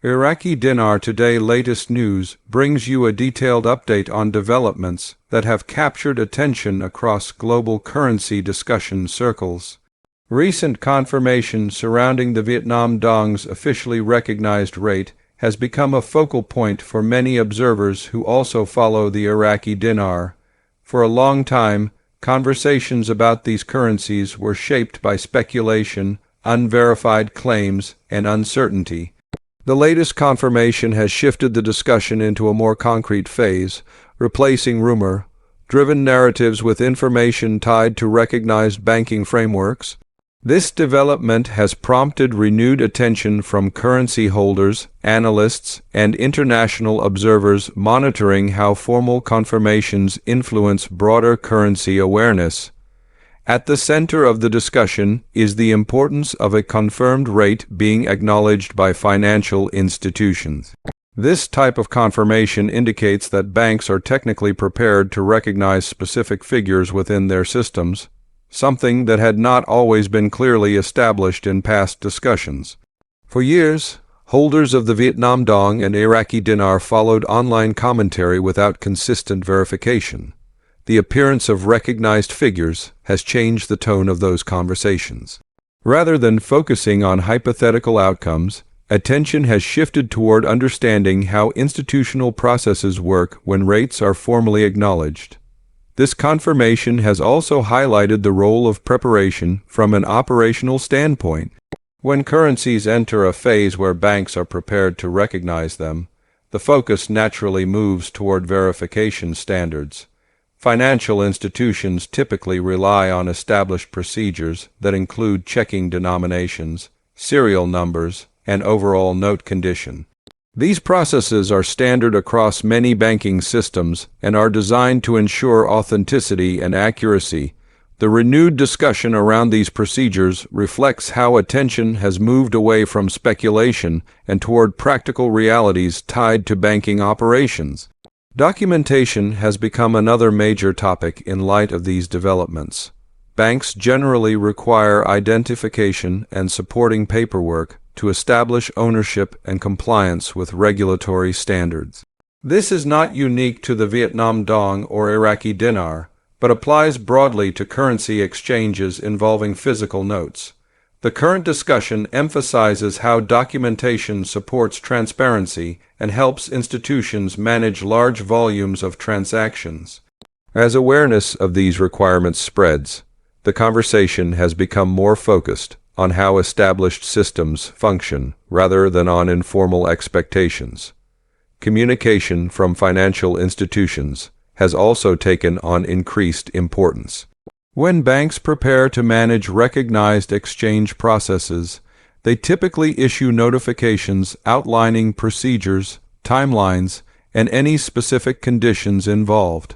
Iraqi Dinar Today latest news brings you a detailed update on developments that have captured attention across global currency discussion circles. Recent confirmation surrounding the Vietnam Dong's officially recognized rate has become a focal point for many observers who also follow the Iraqi dinar. For a long time, conversations about these currencies were shaped by speculation, unverified claims, and uncertainty. The latest confirmation has shifted the discussion into a more concrete phase, replacing rumor-driven narratives with information tied to recognized banking frameworks. This development has prompted renewed attention from currency holders, analysts, and international observers monitoring how formal confirmations influence broader currency awareness. At the center of the discussion is the importance of a confirmed rate being acknowledged by financial institutions. This type of confirmation indicates that banks are technically prepared to recognize specific figures within their systems, something that had not always been clearly established in past discussions. For years, holders of the Vietnam Dong and Iraqi dinar followed online commentary without consistent verification. The appearance of recognized figures has changed the tone of those conversations. Rather than focusing on hypothetical outcomes, attention has shifted toward understanding how institutional processes work when rates are formally acknowledged. This confirmation has also highlighted the role of preparation from an operational standpoint. When currencies enter a phase where banks are prepared to recognize them, the focus naturally moves toward verification standards. Financial institutions typically rely on established procedures that include checking denominations, serial numbers, and overall note condition. These processes are standard across many banking systems and are designed to ensure authenticity and accuracy. The renewed discussion around these procedures reflects how attention has moved away from speculation and toward practical realities tied to banking operations. Documentation has become another major topic in light of these developments. Banks generally require identification and supporting paperwork to establish ownership and compliance with regulatory standards. This is not unique to the Vietnam Dong or Iraqi dinar, but applies broadly to currency exchanges involving physical notes. The current discussion emphasizes how documentation supports transparency and helps institutions manage large volumes of transactions. As awareness of these requirements spreads, the conversation has become more focused on how established systems function rather than on informal expectations. Communication from financial institutions has also taken on increased importance. When banks prepare to manage recognized exchange processes, they typically issue notifications outlining procedures, timelines, and any specific conditions involved.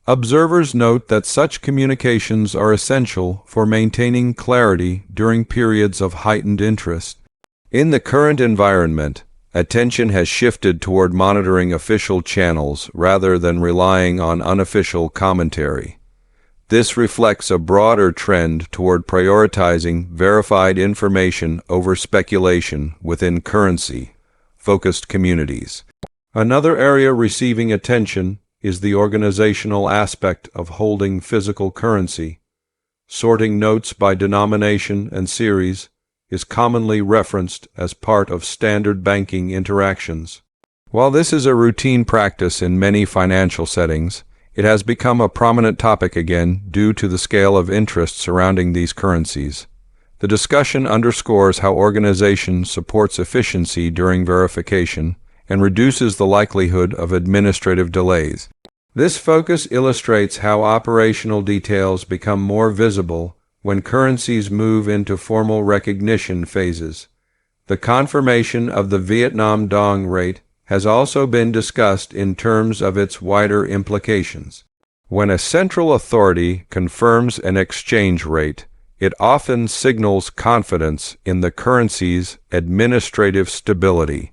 Observers note that such communications are essential for maintaining clarity during periods of heightened interest. In the current environment, attention has shifted toward monitoring official channels rather than relying on unofficial commentary. This reflects a broader trend toward prioritizing verified information over speculation within currency-focused communities. Another area receiving attention is the organizational aspect of holding physical currency. Sorting notes by denomination and series is commonly referenced as part of standard banking interactions. While this is a routine practice in many financial settings, it has become a prominent topic again due to the scale of interest surrounding these currencies. The discussion underscores how organization supports efficiency during verification and reduces the likelihood of administrative delays. This focus illustrates how operational details become more visible when currencies move into formal recognition phases. The confirmation of the Vietnam Dong rate has also been discussed in terms of its wider implications. When a central authority confirms an exchange rate, it often signals confidence in the currency's administrative stability.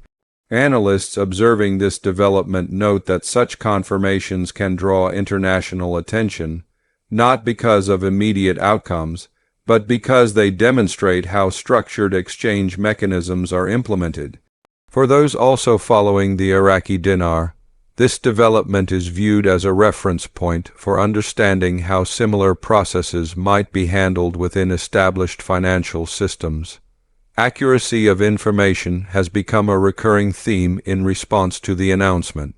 Analysts observing this development note that such confirmations can draw international attention, not because of immediate outcomes, but because they demonstrate how structured exchange mechanisms are implemented. For those also following the Iraqi dinar, this development is viewed as a reference point for understanding how similar processes might be handled within established financial systems. Accuracy of information has become a recurring theme in response to the announcement.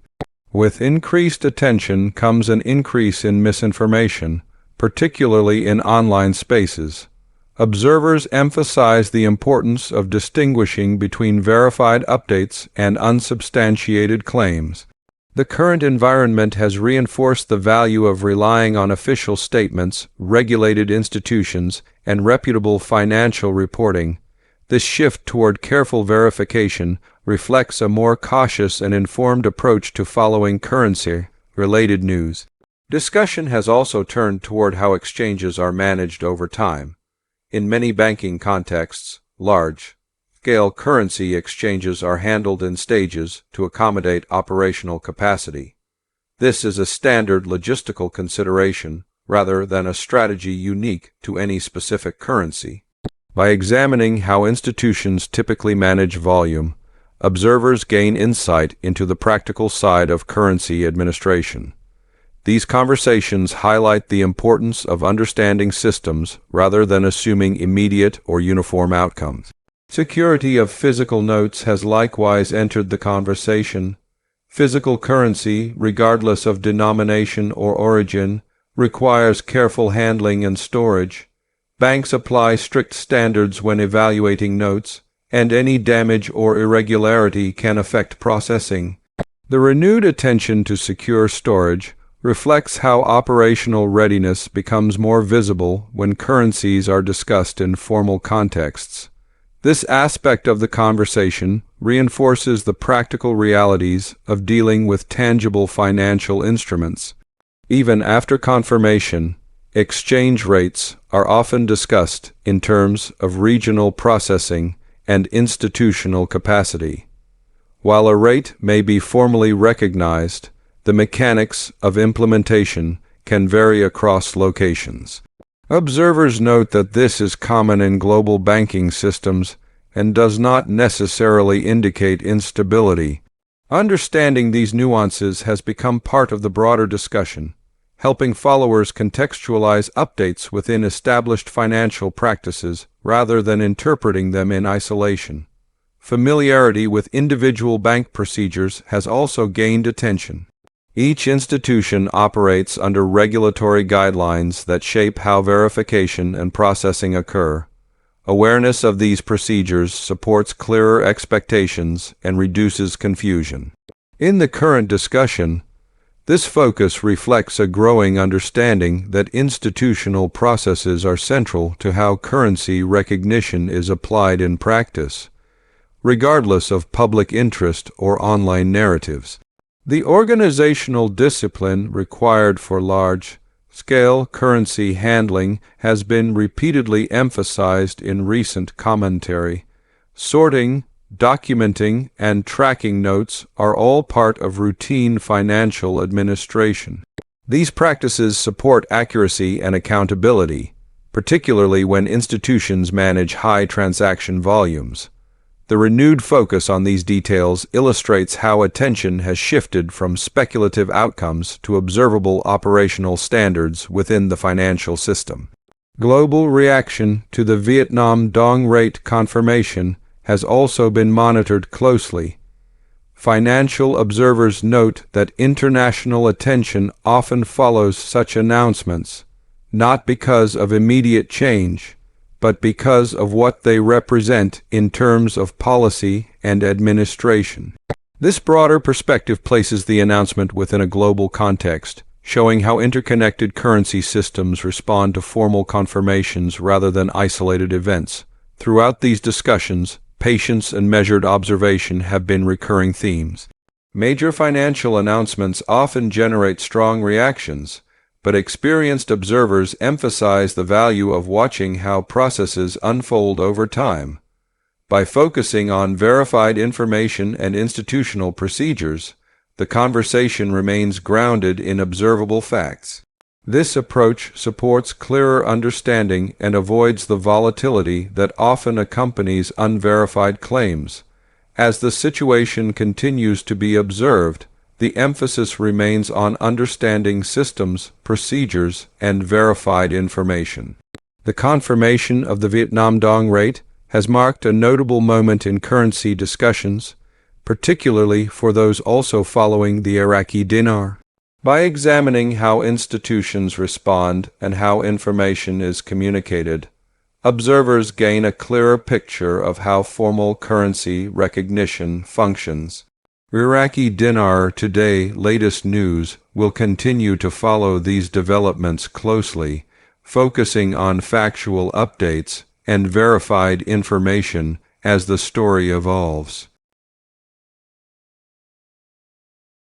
With increased attention comes an increase in misinformation, particularly in online spaces. Observers emphasize the importance of distinguishing between verified updates and unsubstantiated claims. The current environment has reinforced the value of relying on official statements, regulated institutions, and reputable financial reporting. This shift toward careful verification reflects a more cautious and informed approach to following currency-related news. Discussion has also turned toward how exchanges are managed over time. In many banking contexts, large-scale currency exchanges are handled in stages to accommodate operational capacity. This is a standard logistical consideration rather than a strategy unique to any specific currency. By examining how institutions typically manage volume, observers gain insight into the practical side of currency administration. These conversations highlight the importance of understanding systems rather than assuming immediate or uniform outcomes. Security of physical notes has likewise entered the conversation. Physical currency, regardless of denomination or origin, requires careful handling and storage. Banks apply strict standards when evaluating notes, and any damage or irregularity can affect processing. The renewed attention to secure storage reflects how operational readiness becomes more visible when currencies are discussed in formal contexts. This aspect of the conversation reinforces the practical realities of dealing with tangible financial instruments. Even after confirmation, exchange rates are often discussed in terms of regional processing and institutional capacity. While a rate may be formally recognized, the mechanics of implementation can vary across locations. Observers note that this is common in global banking systems and does not necessarily indicate instability. Understanding these nuances has become part of the broader discussion, helping followers contextualize updates within established financial practices rather than interpreting them in isolation. Familiarity with individual bank procedures has also gained attention. Each institution operates under regulatory guidelines that shape how verification and processing occur. Awareness of these procedures supports clearer expectations and reduces confusion. In the current discussion, this focus reflects a growing understanding that institutional processes are central to how currency recognition is applied in practice, regardless of public interest or online narratives. The organizational discipline required for large-scale currency handling has been repeatedly emphasized in recent commentary. Sorting, documenting, and tracking notes are all part of routine financial administration. These practices support accuracy and accountability, particularly when institutions manage high transaction volumes. The renewed focus on these details illustrates how attention has shifted from speculative outcomes to observable operational standards within the financial system. Global reaction to the Vietnam Dong rate confirmation has also been monitored closely. Financial observers note that international attention often follows such announcements, not because of immediate change, but because of what they represent in terms of policy and administration. This broader perspective places the announcement within a global context, showing how interconnected currency systems respond to formal confirmations rather than isolated events. Throughout these discussions, patience and measured observation have been recurring themes. Major financial announcements often generate strong reactions, but experienced observers emphasize the value of watching how processes unfold over time. By focusing on verified information and institutional procedures, the conversation remains grounded in observable facts. This approach supports clearer understanding and avoids the volatility that often accompanies unverified claims. As the situation continues to be observed, the emphasis remains on understanding systems, procedures, and verified information. The confirmation of the Vietnam Dong rate has marked a notable moment in currency discussions, particularly for those also following the Iraqi dinar. By examining how institutions respond and how information is communicated, observers gain a clearer picture of how formal currency recognition functions. Iraqi Dinar Today latest news will continue to follow these developments closely, focusing on factual updates and verified information as the story evolves.